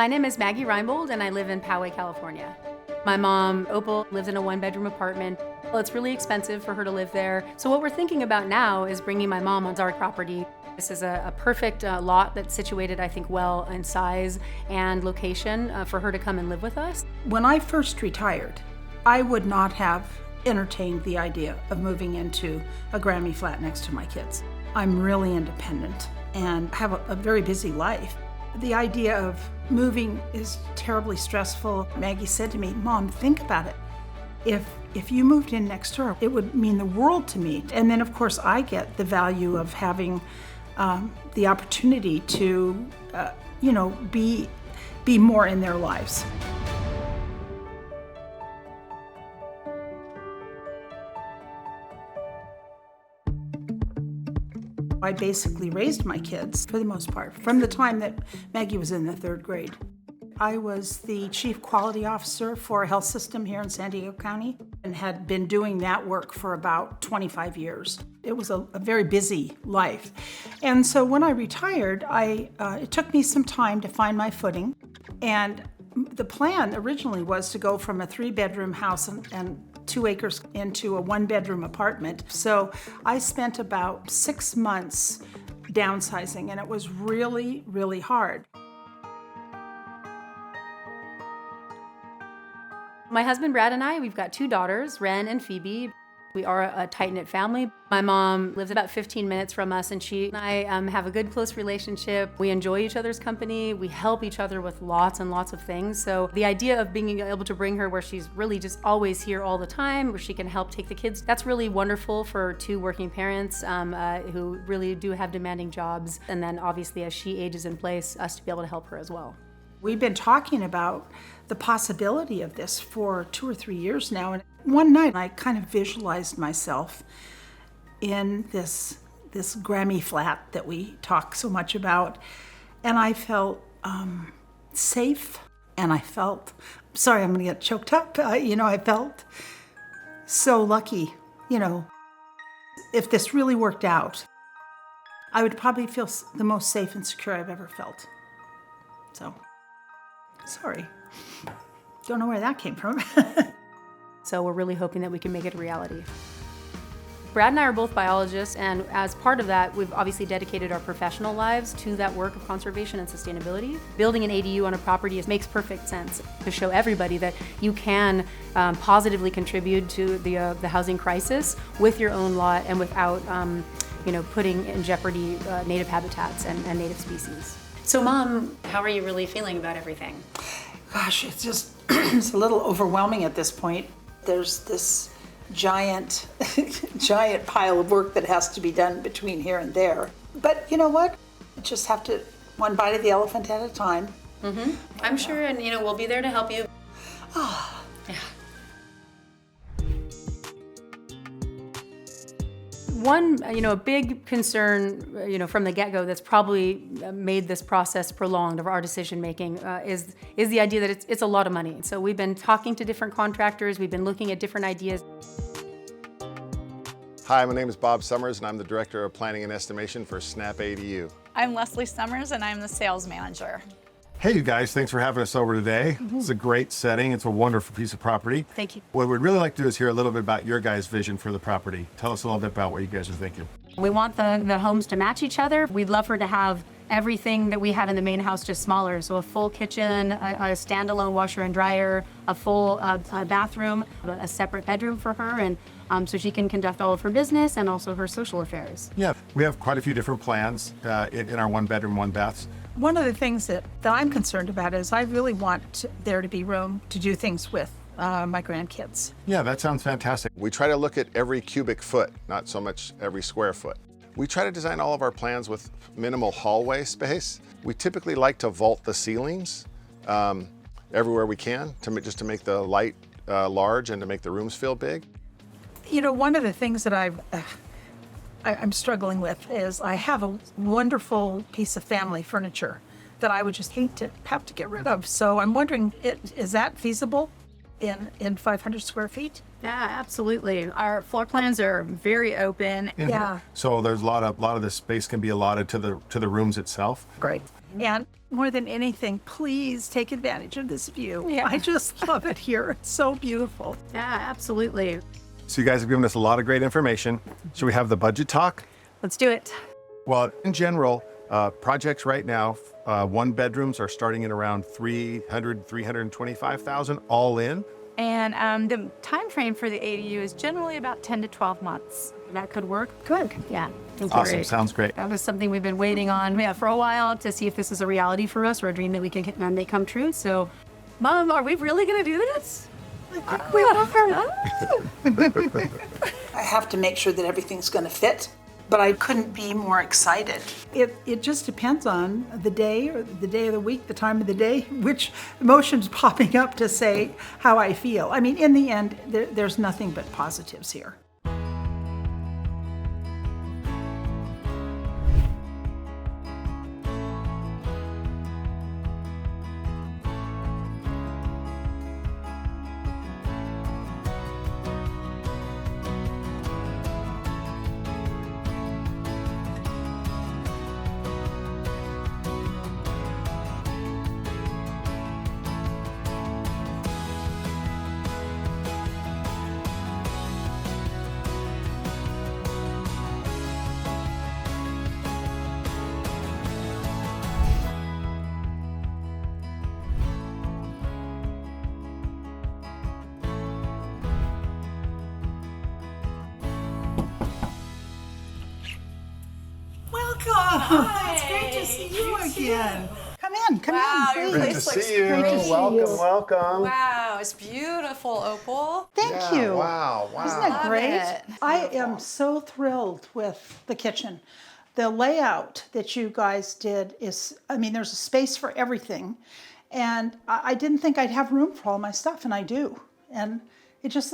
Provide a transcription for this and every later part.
My name is Maggie Reinbold and I live in Poway, California. My mom, Opal, lives in a one-bedroom apartment. Well, it's really expensive for her to live there. So what we're thinking about now is bringing my mom onto our property. This is a perfect lot that's situated, I think, well in size and location for her to come and live with us. When I first retired, I would not have entertained the idea of moving into a Grammy flat next to my kids. I'm really independent and have a very busy life. The idea of moving is terribly stressful. Maggie said to me, "Mom, think about it. If you moved in next door, it would mean the world to me." And then, of course, I get the value of having the opportunity to, be more in their lives. I basically raised my kids, for the most part, from the time that Maggie was in the 3rd grade. I was the chief quality officer for a health system here in San Diego County and had been doing that work for about 25 years. It was a very busy life. And so when I retired, it took me some time to find my footing. And the plan originally was to go from a 3-bedroom house and 2 acres into a 1-bedroom apartment. So I spent about 6 months downsizing, and it was really, really hard. My husband Brad and I, we've got 2 daughters, Ren and Phoebe. We are a tight-knit family. My mom lives about 15 minutes from us, and she and I have a good, close relationship. We enjoy each other's company. We help each other with lots and lots of things. So the idea of being able to bring her where she's really just always here all the time, where she can help take the kids, that's really wonderful for 2 working parents who really do have demanding jobs. And then obviously as she ages in place, us to be able to help her as well. We've been talking about the possibility of this for 2 or 3 years now. And one night I kind of visualized myself in this Grammy flat that we talk so much about. And I felt safe, and I felt, sorry, I'm gonna get choked up. I felt so lucky. If this really worked out, I would probably feel the most safe and secure I've ever felt. So. Sorry, don't know where that came from. So we're really hoping that we can make it a reality. Brad and I are both biologists, and as part of that, we've obviously dedicated our professional lives to that work of conservation and sustainability. Building an ADU on a property makes perfect sense to show everybody that you can positively contribute to the housing crisis with your own lot and without putting in jeopardy native habitats and native species. So Mom, how are you really feeling about everything? Gosh, it's just it's a little overwhelming at this point. There's this giant pile of work that has to be done between here and there. But you know what? You just have to, one bite of the elephant at a time. Mm-hmm. I'm sure, and we'll be there to help you. Oh. Yeah. One, a big concern, from the get-go that's probably made this process prolonged of our decision-making is the idea that it's a lot of money. So we've been talking to different contractors, we've been looking at different ideas. Hi, my name is Bob Summers, and I'm the Director of Planning and Estimation for SnapADU. I'm Leslie Summers, and I'm the Sales Manager. Hey, you guys, thanks for having us over today. It's a great setting. It's a wonderful piece of property. Thank you. What we'd really like to do is hear a little bit about your guys' vision for the property. Tell us a little bit about what you guys are thinking. We want the homes to match each other. We'd love her to have everything that we had in the main house, just smaller. So a full kitchen, a standalone washer and dryer, a full bathroom, a separate bedroom for her, and so she can conduct all of her business and also her social affairs. Yeah, we have quite a few different plans in our 1-bedroom, 1-baths. One of the things that I'm concerned about is I really want there to be room to do things with my grandkids. Yeah, that sounds fantastic. We try to look at every cubic foot, not so much every square foot. We try to design all of our plans with minimal hallway space. We typically like to vault the ceilings everywhere we can just to make the light large and to make the rooms feel big. One of the things that I'm struggling with is I have a wonderful piece of family furniture that I would just hate to have to get rid of. So I'm wondering, is that feasible in 500 square feet? Yeah, absolutely. Our floor plans are very open. Yeah. So there's a lot of the space can be allotted to the rooms itself. Great. And More than anything, please take advantage of this view. Yeah. I just love it here. It's so beautiful. Yeah, absolutely. So you guys have given us a lot of great information. Should we have the budget talk? Let's do it. Well, in general, projects right now, one bedrooms are starting at around 325,000 all in. And the time frame for the ADU is generally about 10 to 12 months. That could work. Good. Yeah. Awesome. Sounds great. That was something we've been waiting on for a while to see if this is a reality for us or a dream that we can make come true. So, Mom, are we really going to do this? We are. I have to make sure that everything's going to fit, but I couldn't be more excited. It just depends on the day or the day of the week, the time of the day, which emotion's popping up to say how I feel. I mean, in the end, there's nothing but positives here. Welcome. It's great to see you again. Come in, come in, please. Great to see you. Great to see you. Welcome. Wow, it's beautiful, Opal. Thank you. Wow. Isn't that Love great? it. I am so thrilled with the kitchen. The layout that you guys did is, I mean, there's a space for everything. And I didn't think I'd have room for all my stuff, and I do. And it just,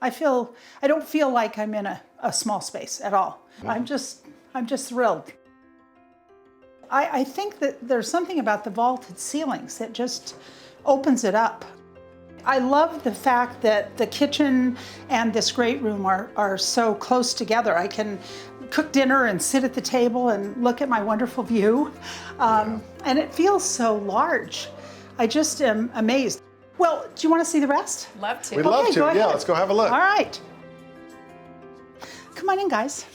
I don't feel like I'm in a small space at all. I'm just thrilled. I think that there's something about the vaulted ceilings that just opens it up. I love the fact that the kitchen and this great room are so close together. I can cook dinner and sit at the table and look at my wonderful view. And it feels so large. I just am amazed. Well, do you want to see the rest? Love to. We'd love Okay, to. go Yeah, ahead. let's go have a look. All right. Come on in, guys.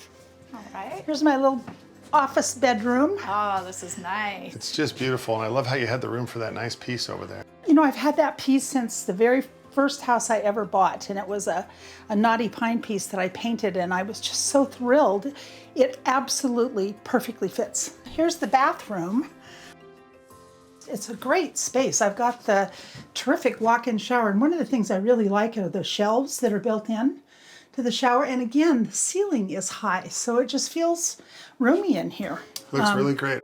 All right. Here's my little office bedroom. Oh, this is nice. It's just beautiful, and I love how you had the room for that nice piece over there. You know, I've had that piece since the very first house I ever bought, and it was a knotty pine piece that I painted, and I was just so thrilled. It absolutely perfectly fits. Here's the bathroom. It's a great space. I've got the terrific walk-in shower, and one of the things I really like are the shelves that are built in to the shower. And again, the ceiling is high, so it just feels roomy in here. Looks really great.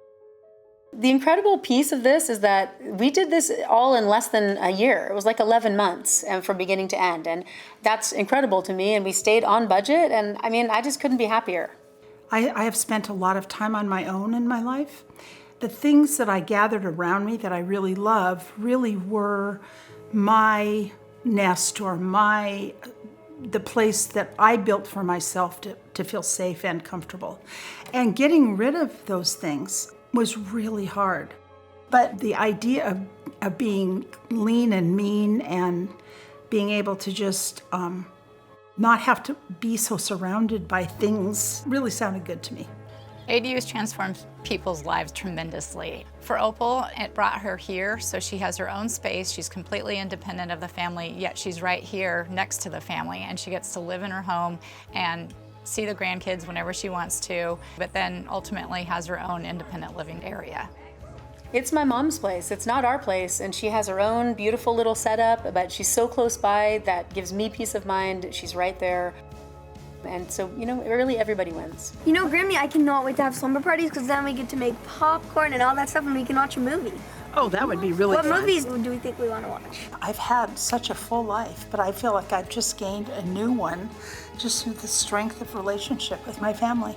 The incredible piece of this is that we did this all in less than a year. It was like 11 months and from beginning to end. And that's incredible to me. And we stayed on budget. And I mean, I just couldn't be happier. I have spent a lot of time on my own in my life. The things that I gathered around me that I really love really were my nest or the place that I built for myself to feel safe and comfortable. And getting rid of those things was really hard. But the idea of being lean and mean and being able to just not have to be so surrounded by things really sounded good to me. ADU has transformed people's lives tremendously. For Opal, it brought her here, so she has her own space. She's completely independent of the family, yet she's right here next to the family, and she gets to live in her home and see the grandkids whenever she wants to, but then ultimately has her own independent living area. It's my mom's place. It's not our place. And she has her own beautiful little setup, but she's so close by that gives me peace of mind. She's right there. And so, you know, really everybody wins. You know, Grammy, I cannot wait to have slumber parties because then we get to make popcorn and all that stuff and we can watch a movie. Oh, that would be really What fun. movies do we think we want to watch? I've had such a full life, but I feel like I've just gained a new one just through the strength of relationship with my family.